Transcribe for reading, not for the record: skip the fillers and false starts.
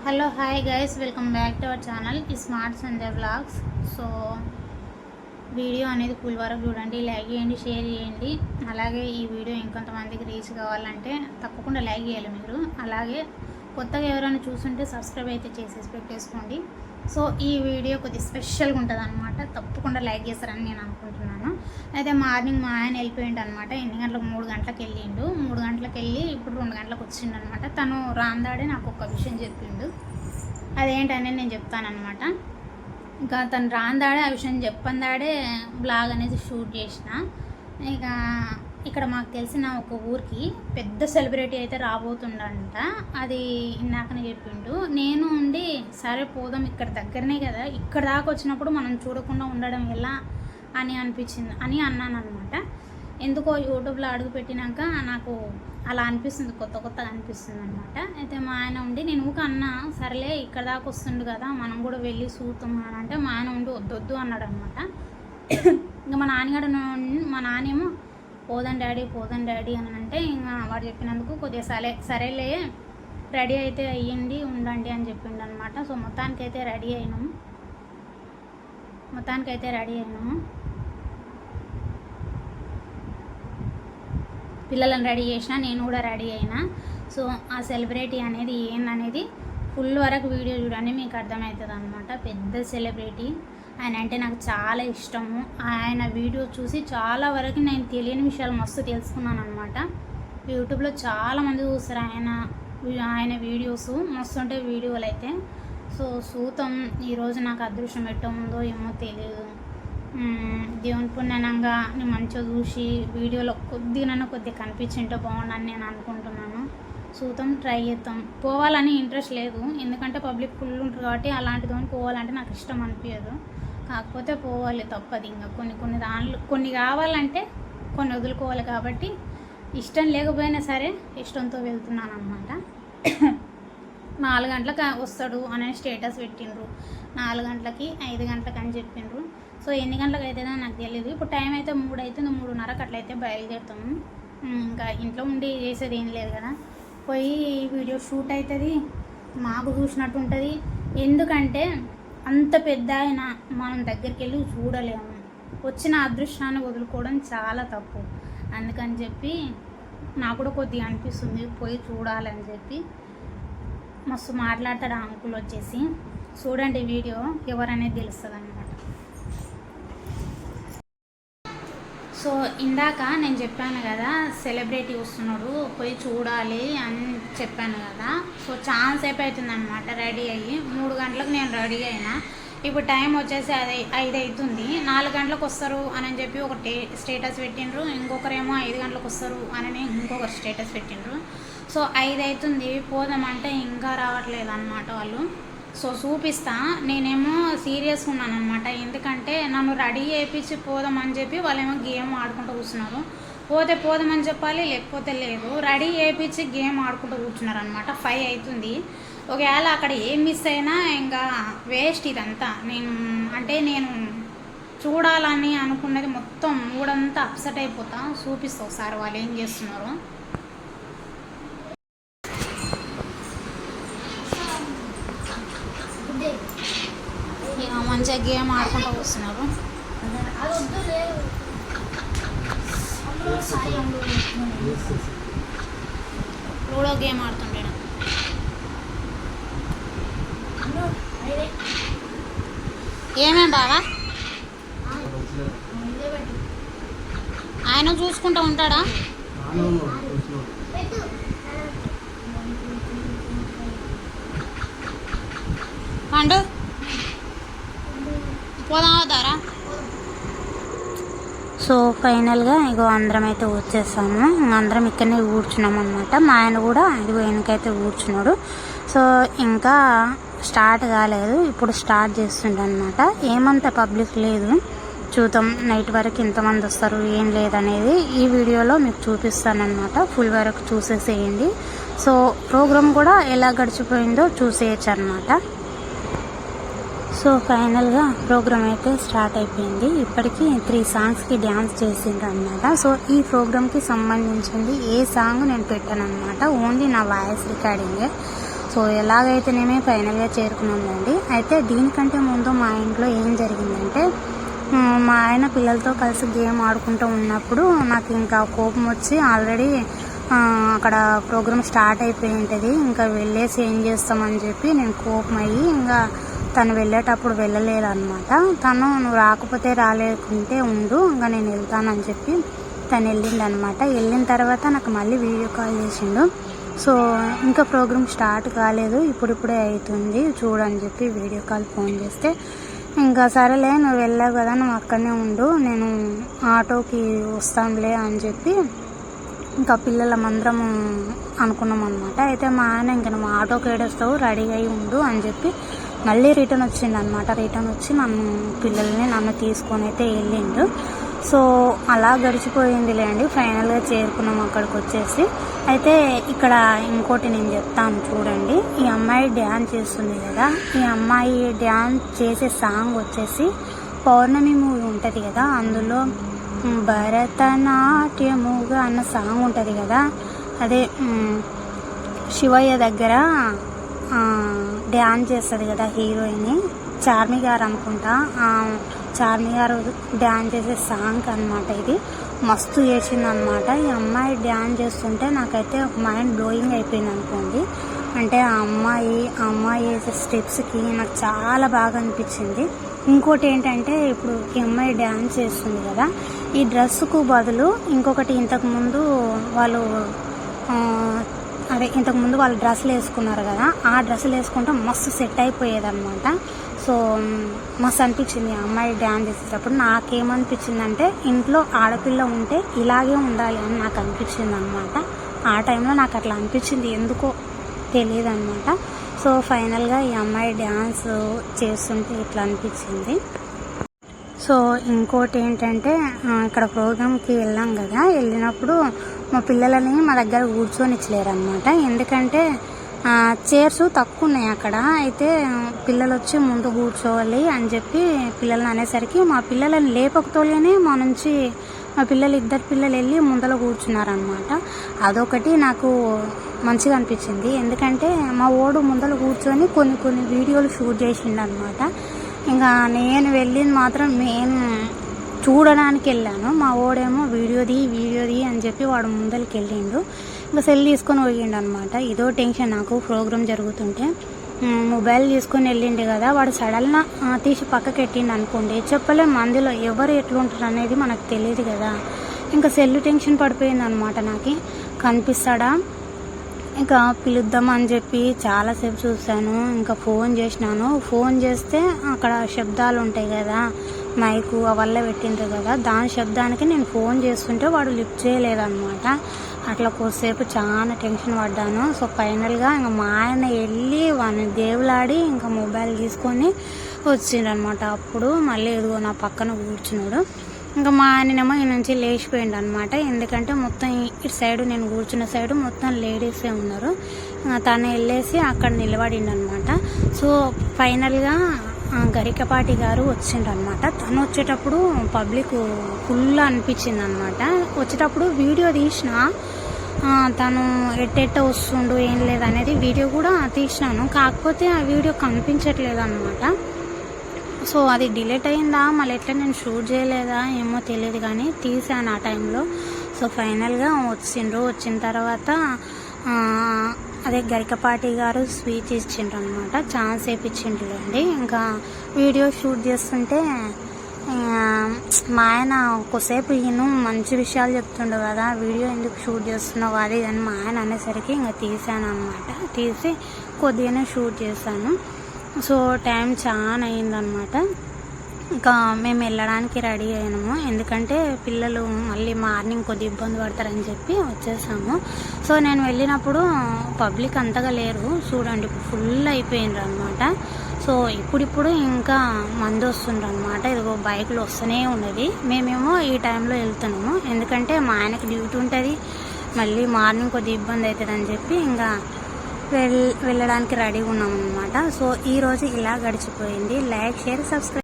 Hello hi guys, welcome back to our channel smart Sanjay vlogs. So video అనేది full వరకు చూడండి, like చేయండి, share చేయండి. అలాగే ఈ వీడియో ఇంకొంతమందికి రీచ్ కావాలంటే తప్పకుండా లైక్ చేయాలి మీరు. అలాగే కొత్తగా ఎవరైనా చూస్తుంటే సబ్స్క్రైబ్ అయితే చేసేసి పెట్టేసుకోండి. సో ఈ వీడియో కొద్దిగా స్పెషల్గా ఉంటుంది అనమాట, తప్పకుండా లైక్ చేస్తారని నేను అనుకుంటున్నాను. అయితే మార్నింగ్ మా ఆయన వెళ్ళిపోయిండు అనమాట. ఎన్ని గంటలకు? 3 గంటలకు వెళ్ళిండు. 3 గంటలకు వెళ్ళి ఇప్పుడు 2 గంటలకు వచ్చిండు అనమాట. తను రాందాడే నాకు ఒక విషయం చెప్పిండు, అదేంటనేది నేను చెప్తానమాట. ఇంకా తను రాందాడే ఆ విషయం చెప్పందాడే బ్లాగ్ అనేది షూట్ చేసిన. ఇక ఇక్కడ మాకు తెలిసిన ఒక ఊరికి పెద్ద సెలబ్రిటీ అయితే రాబోతుండంట. అది ఇందాకనే చెప్పిండు. నేను ఉండి సరే పోదాం, ఇక్కడ దగ్గరనే కదా, ఇక్కడ దాకా వచ్చినప్పుడు మనం చూడకుండా ఉండడం ఎలా అని అనిపించింది అన్నాను అనమాట. ఎందుకో యూట్యూబ్లో అడుగు పెట్టినాక నాకు అలా అనిపిస్తుంది, కొత్తగా అనిపిస్తుంది అనమాట. అయితే మా ఆయన ఉండి, నేను ఊక అన్నా సరేలే ఇక్కడ దాకా వస్తుండు కదా మనం కూడా వెళ్ళి చూద్దాం అని అంటే, మా ఆయన ఉండి వద్దొద్దు అన్నాడు అనమాట. ఇంకా మా నాన్నేమో పోదాం డాడీ అని అంటే, ఇంకా వాడు చెప్పినందుకు కొద్దిగా సరేలే రెడీ అయితే అయ్యండి ఉండండి అని చెప్పిండు అనమాట. సో మొత్తానికైతే రెడీ అయినాము. పిల్లలను రెడీ చేసిన, నేను కూడా రెడీ అయినా. సో ఆ సెలబ్రిటీ అనేది ఏందనేది ఫుల్ వరకు వీడియో చూడండి, మీకు అర్థమవుతుంది అనమాట. పెద్ద సెలబ్రిటీ ఆయన అంటే నాకు చాలా ఇష్టము. ఆయన వీడియో చూసి చాలా వరకు నేను తెలియని విషయాలు మస్తు తెలుసుకున్నాను అనమాట. యూట్యూబ్లో చాలామంది చూస్తారు ఆయన వీడియోస్, మస్తు ఉంటాయి వీడియోలు అయితే. సో సూతం ఈరోజు నాకు అదృష్టం ఎట్ట ఉందో ఏమో తెలియదు. దేవుని పుణ్యానంగా నేను మంచిగా చూసి వీడియోలో కొద్దిగా కనిపించింటే బాగుండని నేను అనుకుంటున్నాను. చూద్దాం, ట్రై చేద్దాం. పోవాలని ఇంట్రెస్ట్ లేదు, ఎందుకంటే పబ్లిక్ ఫుల్ ఉంటుంది కాబట్టి. అలాంటిదో పోవాలంటే నాకు ఇష్టం అనిపించదు, కాకపోతే పోవాలి తప్పదు. ఇంకా కొన్ని కావాలంటే కొన్ని వదులుకోవాలి కాబట్టి ఇష్టం లేకపోయినా సరే ఇష్టంతో వెళ్తున్నాను అనమాట. 4 గంటలకు వస్తాడు అనే స్టేటస్ పెట్టిండ్రు. 4 గంటలకి 5 గంటలకు అని చెప్పిండ్రు. సో ఎన్ని గంటలకు అవుతుందో నాకు తెలియదు. ఇప్పుడు టైం అయితే 3 అవుతుంది, 3:30కి అట్లయితే బయలుదేరుతాము. ఇంకా ఇంట్లో ఉండి చేసేది ఏం లేదు కదా, పోయి వీడియో షూట్ అవుతుంది, మాకు చూసినట్టు ఉంటుంది. ఎందుకంటే అంత పెద్ద ఆయన మనం దగ్గరికి వెళ్ళి చూడలేము. వచ్చిన అదృష్టాన్ని వదులుకోవడం చాలా తప్పు. అందుకని చెప్పి నాకు కూడా కొద్దిగా అనిపిస్తుంది పోయి చూడాలని చెప్పి. మస్తు మాట్లాడతాడు ఆ అంకుల్ వచ్చేసి. చూడండి వీడియో, ఎవరనేది తెలుస్తుంది అనమాట. సో ఇందాక నేను చెప్పాను కదా సెలబ్రిటీ వస్తున్నాడు పోయి చూడాలి అని చెప్పాను కదా. సో చాలా సేపు అవుతుందన్నమాట రెడీ అయ్యి. 3 గంటలకు నేను రెడీ అయినా. ఇప్పుడు టైం వచ్చేసి 5 అవుతుంది. 4 గంటలకు వస్తారు అని చెప్పి ఒక స్టేటస్ పెట్టిండ్రు, ఇంకొకరేమో 5 గంటలకు వస్తారు అని ఇంకొకరు స్టేటస్ పెట్టిండ్రు. సో 5 అవుతుంది, పోదామంటే ఇంకా రావట్లేదు అన్నమాట వాళ్ళు. సో చూపిస్తా. నేనేమో సీరియస్గా ఉన్నాను అనమాట, ఎందుకంటే నన్ను రెడీ చేయించి పోదామని చెప్పి వాళ్ళేమో గేమ్ ఆడుకుంటూ కూర్చున్నారు. పోదామని చెప్పాలి, లేకపోతే లేదు. రెడీ చేయించి గేమ్ ఆడుకుంటూ కూర్చున్నారు అనమాట. 5 అవుతుంది. ఒకవేళ అక్కడ ఏం మిస్ అయినా ఇంకా వేస్ట్ ఇదంతా. నేను చూడాలని అనుకున్నది మొత్తం మూడంతా అప్సెట్ అయిపోతా. చూపిస్తా ఒకసారి వాళ్ళు ఏం చేస్తున్నారు. ఇక మంచిగా గేమ్ ఆడుకుంటూ వస్తున్నారు. లూడో గేమ్ ఆడుతుండే. ఏమేం బావా ఆయన చూసుకుంటూ ఉంటాడా? పండు పోదారా. సో ఫైనల్గా ఇగో అందరం అయితే వచ్చేసాము. అందరం ఇక్కడనే కూర్చున్నాం అనమాట. మా ఆయన కూడా ఇదిగో వెనకైతే కూర్చున్నాడు. సో ఇంకా స్టార్ట్ కాలేదు, ఇప్పుడు స్టార్ట్ చేస్తుండే అనమాట. ఏమంత పబ్లిక్ లేదు, చూద్దాం నైట్ వరకు ఎంతమంది వస్తారు ఏం లేదనేది ఈ వీడియోలో మీకు చూపిస్తానమాట. ఫుల్ వరకు చూసేసేయండి. సో ప్రోగ్రామ్ కూడా ఎలా గడిచిపోయిందో చూసేయచ్చు అనమాట. సో ఫైనల్గా ప్రోగ్రామ్ అయితే స్టార్ట్ అయిపోయింది. ఇప్పటికీ 3 సాంగ్స్కి డ్యాన్స్ చేసిండ్రు అనమాట. సో ఈ ప్రోగ్రామ్కి సంబంధించింది ఏ సాంగ్ నేను పెట్టాను అనమాట, ఓన్లీ నా వాయిస్ రికార్డింగే. సో ఎలాగైతేనేమే ఫైనల్గా చేరుకున్నామండి. అయితే దీనికంటే ముందు మా ఇంట్లో ఏం జరిగిందంటే, మా ఆయన పిల్లలతో కలిసి గేమ్ ఆడుకుంటూ ఉన్నప్పుడు నాకు ఇంకా కోపం వచ్చి ఆల్రెడీ అక్కడ ప్రోగ్రామ్ స్టార్ట్ అయిపోయి ఉంటుంది, ఇంకా వెళ్ళేసి ఏం చేస్తామని చెప్పి నేను కోపం అయ్యి ఇంకా తను వెళ్ళేటప్పుడు వెళ్ళలేదన్నమాట. తను నువ్వు రాకపోతే రాలేకుంటే ఉండు, ఇంకా నేను వెళ్తానని చెప్పి తను వెళ్ళిండనమాట. వెళ్ళిన తర్వాత నాకు మళ్ళీ వీడియో కాల్ చేసిండు. సో ఇంకా ప్రోగ్రామ్ స్టార్ట్ కాలేదు, ఇప్పుడిప్పుడే అవుతుంది చూడని చెప్పి వీడియో కాల్ ఫోన్ చేస్తే, ఇంకా సరేలే నువ్వు వెళ్ళావు కదా నువ్వు అక్కడనే ఉండు, నేను ఆటోకి వస్తానులే అని చెప్పి ఇంకా పిల్లలమందరం అనుకున్నాం అనమాట. అయితే మా ఆయన ఇంకా నువ్వు ఆటోకి ఏడొస్తావు రెడీగా అయి ఉండు అని చెప్పి మళ్ళీ రిటర్న్ వచ్చిండు అనమాట. రిటర్న్ వచ్చి నన్ను తీసుకొని అయితే వెళ్ళిండు. సో అలా గడిచిపోయిందిలే అండి. ఫైనల్గా చేరుకున్నాం అక్కడికి వచ్చేసి. అయితే ఇక్కడ ఇంకోటి నేను చెప్తాను చూడండి. ఈ అమ్మాయి డ్యాన్స్ చేస్తుంది కదా, ఈ అమ్మాయి డ్యాన్స్ చేసే సాంగ్ వచ్చేసి పౌర్ణమి మూవీ ఉంటుంది కదా, అందులో భరతనాట్యముగా అన్న సాంగ్ ఉంటుంది కదా, అదే శివయ్య దగ్గర డ్యాన్స్ చేస్తుంది కదా హీరోయిన్, చార్మి గారు అనుకుంటా. చార్మి గారు డ్యాన్స్ చేసే సాంగ్ అనమాట ఇది. మస్తు చేసింది అనమాట. ఈ అమ్మాయి డ్యాన్స్ చేస్తుంటే నాకైతే మైండ్ బ్లోయింగ్ అయిపోయింది అనుకోండి. అంటే ఆ అమ్మాయి వేసే స్టెప్స్కి నాకు చాలా బాగా అనిపించింది. ఇంకోటి ఏంటంటే, ఇప్పుడు ఈ అమ్మాయి డ్యాన్స్ చేస్తుంది కదా, ఈ డ్రెస్సుకు బదులు ఇంకొకటి ఇంతకుముందు వాళ్ళు డ్రెస్సులు వేసుకున్నారు కదా, ఆ డ్రెస్సులు వేసుకుంటే మస్తు సెట్ అయిపోయేది అనమాట. సో మస్తు అనిపించింది ఆ అమ్మాయి డ్యాన్స్ చేసేటప్పుడు. నాకేమనిపించిందంటే, ఇంట్లో ఆడపిల్ల ఉంటే ఇలాగే ఉండాలి అని నాకు అనిపించింది అనమాట. ఆ టైంలో నాకు అట్లా అనిపించింది, ఎందుకో తెలియదు అనమాట. సో ఫైనల్గా ఈ అమ్మాయి డ్యాన్స్ చేస్తుంటే ఇట్లా అనిపించింది. సో ఇంకోటి ఏంటంటే, ఇక్కడ ప్రోగ్రామ్కి వెళ్ళాం కదా, వెళ్ళినప్పుడు మా పిల్లలని మా దగ్గర కూర్చొనిచ్చలేరు అనమాట. ఎందుకంటే చైర్స్ తక్కువ ఉన్నాయి అక్కడ. అయితే పిల్లలు వచ్చి ముందు కూర్చోవాలి అని చెప్పి పిల్లలని అనేసరికి మా పిల్లలని లేపకతోలేనే మా ఇద్దరు పిల్లలు వెళ్ళి ముందర కూర్చున్నారనమాట. అదొకటి నాకు మంచిగా అనిపించింది. ఎందుకంటే మా ఓడు ముందర కూర్చొని కొన్ని వీడియోలు షూట్ చేసిండనమాట. ఇంకా నేను వెళ్ళింది మాత్రం మెయిన్ చూడడానికి వెళ్ళాను. మా ఓడేమో వీడియోది అని చెప్పి వాడు ముందరికి వెళ్ళిండు. ఇంకా సెల్ తీసుకొని పోయిండు అనమాట. ఇదో టెన్షన్ నాకు. ప్రోగ్రామ్ జరుగుతుంటే మొబైల్ తీసుకొని వెళ్ళిండు కదా, వాడు సడన్గా తీసి పక్కకి పెట్టిండు అనుకోండి, చెప్పలేం మందిలో ఎవరు ఎట్లుంటారు అనేది మనకు తెలియదు కదా. ఇంకా సెల్ టెన్షన్ పడిపోయింది అనమాట. నాకు కనిపిస్తాడా, ఇంకా పిలుద్దామని చెప్పి చాలాసేపు చూశాను. ఇంకా ఫోన్ చేసినాను. ఫోన్ చేస్తే అక్కడ శబ్దాలు ఉంటాయి కదా, మైకు అవల్ల పెట్టిండ్రు కదా, దాని శబ్దానికి నేను ఫోన్ చేస్తుంటే వాడు లిఫ్ట్ చేయలేదన్నమాట. అట్లా కొద్దిసేపు చాలా టెన్షన్ పడ్డాను. సో ఫైనల్గా ఇంకా మా ఆయన వెళ్ళి వాడిని దేవులాడి ఇంకా మొబైల్ తీసుకొని వచ్చిండనమాట. అప్పుడు మళ్ళీ ఎదుగో నా పక్కన కూర్చున్నాడు. ఇంకా మా ఆయనేమో ఈ నుంచి లేచిపోయిండు అనమాట. ఎందుకంటే మొత్తం ఇటు సైడు, నేను కూర్చున్న సైడు మొత్తం లేడీసే ఉన్నారు. తను వెళ్ళేసి అక్కడ నిలబడిండు అనమాట. సో ఫైనల్గా గరికపాటి గారు వచ్చిండ్రు అనమాట. తను వచ్చేటప్పుడు పబ్లిక్ ఫుల్ అనిపించింది అనమాట. వచ్చేటప్పుడు వీడియో తీసిన, తను ఎట్టెట్ట వస్తుండు ఏం లేదనేది వీడియో కూడా తీసినాను. కాకపోతే ఆ వీడియో కనిపించట్లేదు అనమాట. సో అది డిలీట్ అయిందా మళ్ళీ ఎట్లా నేను షూట్ చేయలేదా ఏమో తెలియదు, కానీ తీసాను ఆ టైంలో. సో ఫైనల్గా వచ్చిండ్రు. వచ్చిన తర్వాత అదే గరికపాటి గారు స్పీచ్ ఇచ్చిండ్రు అనమాట. ఛాన్స్ వేయించిండ్రులేండి. ఇంకా వీడియో షూట్ చేస్తుంటే మా ఆయన ఒకసేపు ఈయన మంచి విషయాలు చెప్తుండు కదా, వీడియో ఎందుకు షూట్ చేస్తున్నావు అది అని మా ఆయన అనేసరికి ఇంకా తీసాను అనమాట. తీసి కొద్దిగానే షూట్ చేశాను. సో టైం చాలా అయిందనమాట. ఇంకా మేము వెళ్ళడానికి రెడీ అయినాము. ఎందుకంటే పిల్లలు మళ్ళీ మార్నింగ్ కొద్ది ఇబ్బంది పడతారని చెప్పి వచ్చేసాము. సో నేను వెళ్ళినప్పుడు పబ్లిక్ అంతగా లేరు చూడండి, ఫుల్ అయిపోయిండ్రు అనమాట. సో ఇప్పుడు ఇంకా మంది వస్తుండ్రు అనమాట. ఇదిగో బైకులు వస్తూనే ఉన్నది. మేమేమో ఈ టైంలో వెళ్తున్నాము, ఎందుకంటే మా ఆయనకి డ్యూటీ ఉంటుంది, మళ్ళీ మార్నింగ్ కొద్ది ఇబ్బంది అవుతుంది అని చెప్పి ఇంకా వెళ్ళడానికి రెడీగా ఉన్నాం అనమాట. సో ఈరోజు ఇలా గడిచిపోయింది. Like, share, subscribe.